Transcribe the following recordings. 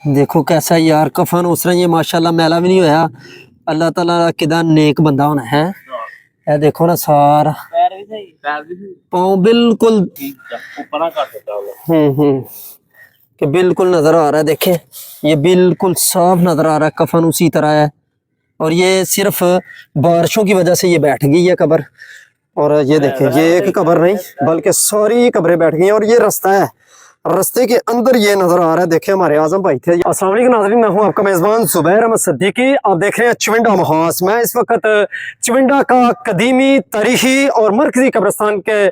देखो कैसा यार कफन उस तरह ये माशाल्लाह मैला भी नहीं होया। अल्लाह ताला दा किदा नेक बंदा होना है। ये देखो ना सारा पैर भी सही पाँव बिल्कुल ऊपर ना कर सकता कि बिल्कुल नजर आ रहा है। देखें ये बिल्कुल साफ नजर आ रहा है, कफन उसी तरह है। और ये सिर्फ बारिशों की वजह से ये बैठ गई है कब्र। और ये देखें ये एक कब्र नहीं बल्कि सारी कब्रें बैठ गई हैं। और ये रास्ता है, रास्ते के अंदर ये नजर आ रहा है। देखे हमारे आजम भाई थे। अस्सलाम वालेकुम नाज़रीन, मैं हूं आपका मेजबान जुबैर अहमद सिद्दीकी। आप देख रहे हैं चिविंडा महास। मैं इस वक्त चिविंडा का कदीमी तारीखी और मरकजी कब्रिस्तान के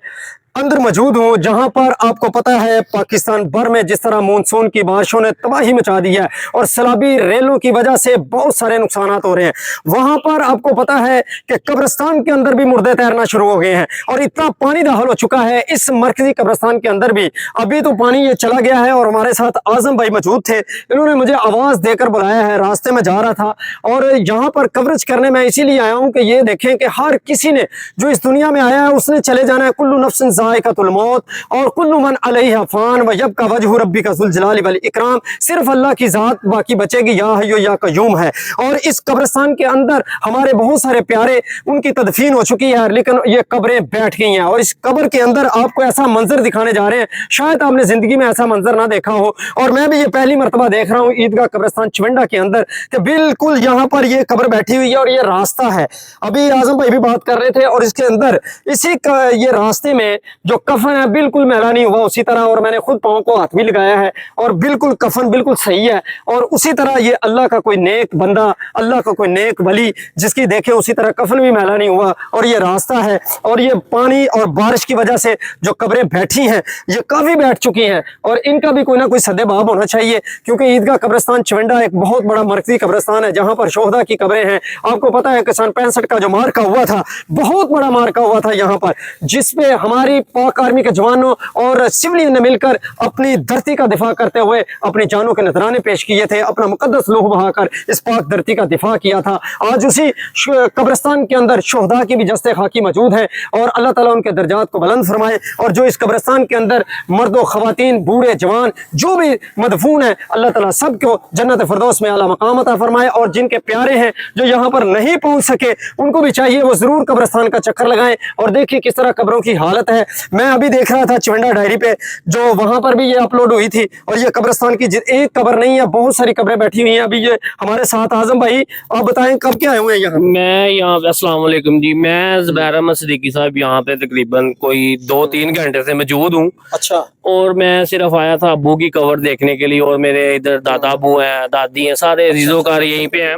अंदर मौजूद हूँ, जहां पर आपको पता है पाकिस्तान भर में जिस तरह मानसून की बारिशों ने तबाही मचा दी है और सैलाबी रेलों की वजह से बहुत सारे नुकसान हो रहे हैं, वहां पर आपको पता है कि कब्रिस्तान के अंदर भी मुर्दे तैरना शुरू हो गए हैं और इतना पानी दाखिल हो चुका है इस मरकजी कब्रिस्तान के अंदर भी। अभी तो पानी ये चला गया है और हमारे साथ आजम भाई मौजूद थे। इन्होंने मुझे आवाज देकर बुलाया है, रास्ते में जा रहा था और यहाँ पर कवरेज करने में इसीलिए आया हूँ कि ये देखें कि हर किसी ने जो इस दुनिया में आया है उसने चले जाना है। कुल्लु नफ्सिन ज़ाइक़तुल मौत और कुल्लु मन अलैहा फ़ान व यब्का वजहु रब्बिका ज़ुल जलाली वल इकराम। सिर्फ अल्लाह की ज़ात बाकी बचेगी, या हय्यु या क़य्यूम है। और इस कब्रिस्तान के अंदर हमारे बहुत सारे प्यारे उनकी तदफीन हो चुकी है, लेकिन ये कब्रें बैठ गई हैं। और इस कब्र के अंदर आपको ऐसा मंजर दिखाने जा रहे हैं, शायद आपने जिंदगी में ऐसा मंजर ना देखा हो। और मैं भी ये पहली मरतबा देख रहा हूँ ईदगाह कब्रिस्तान चिविंडा के अंदर कि बिल्कुल यहाँ पर ये कब्र बैठी हुई है और ये रास्ता है। अभी आजम भाई भी बात कर रहे थे और इसके अंदर इसी ये रास्ते में जो कफन है बिल्कुल मैला नहीं हुआ उसी तरह। और मैंने खुद पाँव को हाथ भी लगाया है और बिल्कुल कफन बिल्कुल सही है। और उसी तरह ये अल्लाह का कोई नेक बंदा, अल्लाह का कोई नेक वली जिसकी देखे उसी तरह कफन भी मैला नहीं हुआ। और ये रास्ता है और ये पानी और बारिश की वजह से जो कब्रें बैठी हैं ये काफी बैठ चुकी हैं और इनका भी कोई ना कोई सद्देबाब होना चाहिए, क्योंकि ईदगाह कब्रिस्तान चिविंडा एक बहुत बड़ा मरकजी कब्रिस्तान है जहां पर शोहदा की कब्रें हैं। आपको पता है कि सन 65 का जो मार्का हुआ था, बहुत बड़ा मार्का हुआ था यहाँ पर, जिसपे हमारी पाक आर्मी के जवानों और सिविलियन ने मिलकर अपनी धरती का दिफा करते हुए अपनी जानों के नजराने पेश किए थे, अपना मुकद्दस लहू बहाकर इस पाक धरती का दिफा किया था। आज उसी कब्रिस्तान के अंदर शोहदा की भी जस्ते खाकी मौजूद है और अल्लाह ताला उनके दर्जात को बुलंद फरमाए। और जो इस कब्रिस्तान के अंदर मर्दो खवातीन बूढ़े जवान जो भी मदफून है, अल्लाह ताला सबको जन्नत फिरदौस में आला मकाम अता फरमाए। और जिनके प्यारे हैं जो यहाँ पर नहीं पहुँच सके उनको भी चाहिए वो जरूर कब्रिस्तान का चक्कर लगाएं और देखिए किस तरह कब्रों की हालत है। मैं अभी देख रहा था चिविंडा डायरी पे, जो वहां पर भी ये अपलोड हुई थी। और ये कब्रिस्तान की एक कब्र नहीं है, बहुत सारी कब्रें बैठी हुई हैं। अभी ये हमारे साथ आजम भाई, आप बताएं कब क्या आए हुए हैं यहाँ? मैं यहाँ पे अस्सलाम वालेकुम जी, मैं जुबैर अहमद सिद्दीकी साहब यहाँ पे तकरीबन कोई 2-3 घंटे से मौजूद हूँ। अच्छा। और मैं सिर्फ आया था अबू की कवर देखने के लिए और मेरे इधर दादा अबू हैं, दादी हैं, सारे रिजोकार यहीं पे हैं।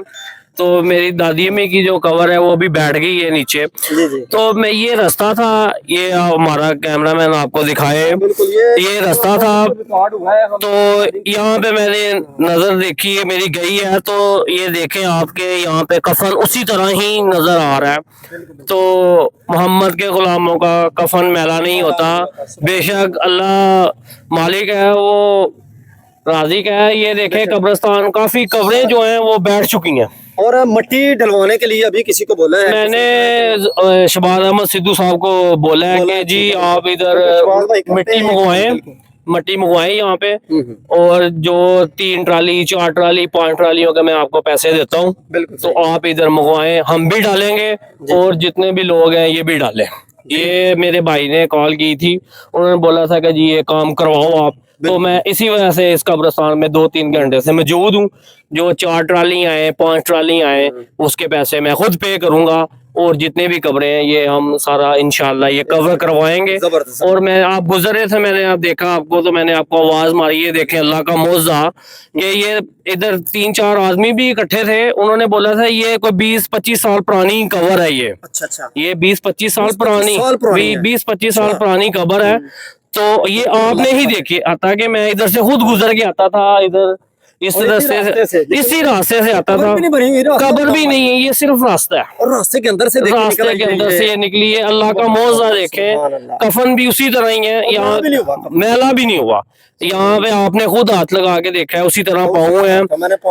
तो मेरी दादी में की जो कवर है वो भी बैठ गई है नीचे। तो मैं ये रास्ता था, ये हमारा कैमरामैन आपको दिखाए, ये रास्ता था। तो यहाँ पे मैंने नजर देखी है मेरी गई है, तो ये देखें आपके यहाँ पे कफन उसी तरह ही नजर आ रहा है। तो मोहम्मद के गुलामों का कफन मैला नहीं होता, बेशक अल्लाह मालिक है वो राजी का है। ये देखें कब्रिस्तान काफी कब्रें जो हैं वो बैठ चुकी हैं। और मट्टी डलवाने के लिए अभी किसी को बोला है? मैंने शबाज अहमद सिद्धू साहब को बोला है कि जी आप इधर मिट्टी मंगवाएं यहाँ पे, और जो 3 ट्राली 4 ट्राली 5 ट्रालियों के मैं आपको पैसे देता हूँ, तो आप इधर मंगवाएं, हम भी डालेंगे और जितने भी लोग हैं ये भी डालें। ये मेरे भाई ने कॉल की थी, उन्होंने बोला था कि जी ये काम करवाओ आप। तो मैं इसी वजह से इस कब्रिस्तान में 2-3 घंटे से मौजूद हूँ। जो 4 ट्राली आए 5 ट्राली आए उसके पैसे मैं खुद पे करूंगा और जितने भी कब्रें हैं ये हम सारा इंशाल्लाह ये कवर करवाएंगे। और मैं आप गुजरे थे, मैंने आप देखा आपको, तो मैंने आपको आवाज मारी है, देखें अल्लाह का मौजज़ा। ये इधर 3-4 आदमी भी इकट्ठे थे, उन्होंने बोला था ये कोई 20-25 साल पुरानी कवर है। ये अच्छा, ये 20-25 साल पुरानी 20-25 साल पुरानी कबर है। तो ये आपने ही देखी, आता कि मैं इधर से खुद गुजर के आता था, इधर इस रास्ते से इसी रास्ते से आता था। कब्र भी नहीं है, ये सिर्फ रास्ता है और रास्ते के अंदर से ये निकली है। अल्लाह का मौजज़ा देखें, कफन भी उसी तरह ही है, यहाँ मैला भी नहीं हुआ। यहाँ पे आपने खुद हाथ लगा के देखा है उसी तरह पाँव है।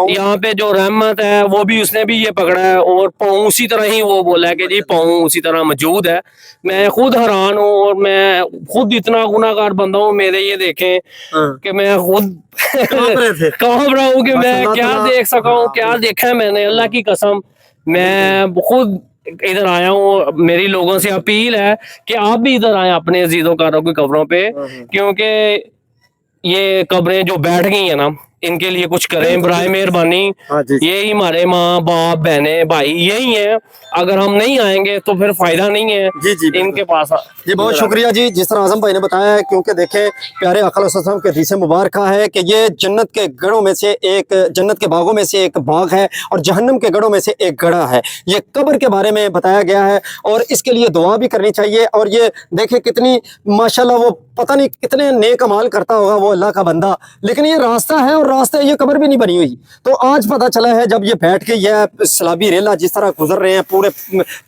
यहाँ पे जो रहमत है वो भी उसने भी ये पकड़ा है और पाँव उसी तरह ही वो बोला है कि जी पाँव उसी तरह मौजूद है। मैं खुद हैरान हूँ और मैं खुद इतना गुनाहगार बंदा हूँ। मेरे ये देखें कि मैं खुद कांप रहा हूँ कि बस मैं अल्लाह क्या ताला- देख सका हूँ, क्या देखा है मैंने, अल्लाह की कसम। मैं खुद इधर आया हूँ, मेरी लोगों से अपील है कि आप भी इधर आए अपने अजीजों की कब्रों पे, क्योंकि ये कब्रें जो बैठ गई है ना, इनके लिए कुछ करें बराए मेहरबानी। हाँ जी। यही हमारे माँ बाप बहनें भाई यही हैं, अगर हम नहीं आएंगे तो फिर फायदा नहीं है जी जी बिल्कुल। इनके पास। जी बहुत शुक्रिया जी, जिस तरह आजम भाई ने बताया है, क्योंकि देखें प्यारे आका सल्लल्लाहु के हदीस मुबारक है कि ये जन्नत के गढ़ों में से एक, जन्नत के बागों में से एक बाग है और जहन्नम के गढ़ों में से एक गढ़ा है। ये कब्र के बारे में बताया गया है और इसके लिए दुआ भी करनी चाहिए। और ये देखें कितनी माशाल्लाह, वो पता नहीं कितने नेक अमाल करता होगा वो अल्लाह का बंदा, लेकिन ये रास्ता है और रास्ते ये कब्र भी नहीं बनी हुई। तो आज पता चला है जब ये बैठ गई है, सलाबी रेला जिस तरह गुजर रहे हैं पूरे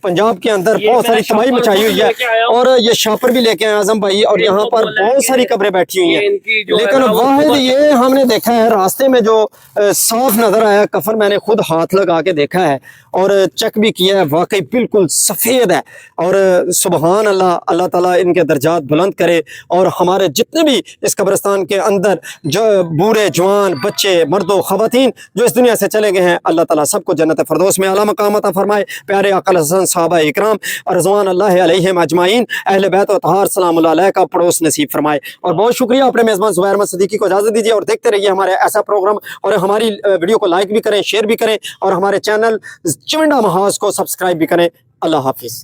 पंजाब के अंदर, बहुत सारी तबाही मचाई हुई है। और ये शापर भी लेके आए आजम भाई, और यहाँ पर बहुत सारी कब्रें बैठी हुई हैं। लेकिन वाहिद ये हमने देखा है रास्ते में जो साफ नजर आया कफन, मैंने खुद हाथ लगा के देखा है और चेक भी किया है, वाकई बिल्कुल सफेद है। और सुबहान अल्लाह, अल्लाह ताला इनके दर्जात बुलंद करे। और हमारे जितने भी इस कब्रिस्तान के अंदर जो बूढ़े जवान बच्चे मर्दो खवातीन जो इस दुनिया से चले गए हैं, अल्लाह ताला सबको जन्नत फरदौस में आला मकाम अता फरमाए। प्यारे आका हसन साहबा इकराम और रज़वान अल्लाह अलैहिम अजमाइन, अहले बैत व तहार सलामुल्लाह अलैह का पड़ोस नसीब फरमाए। और बहुत शुक्रिया अपने मेज़बान ज़ुबैर अहमद सिद्दीकी को इजाज़त दीजिए और देखते रहिए हमारे ऐसा प्रोग्राम। और हमारी वीडियो को लाइक भी करें, शेयर भी करें और हमारे चैनल चिमंडा महाज को सब्सक्राइब भी करें। अल्लाह हाफिज़।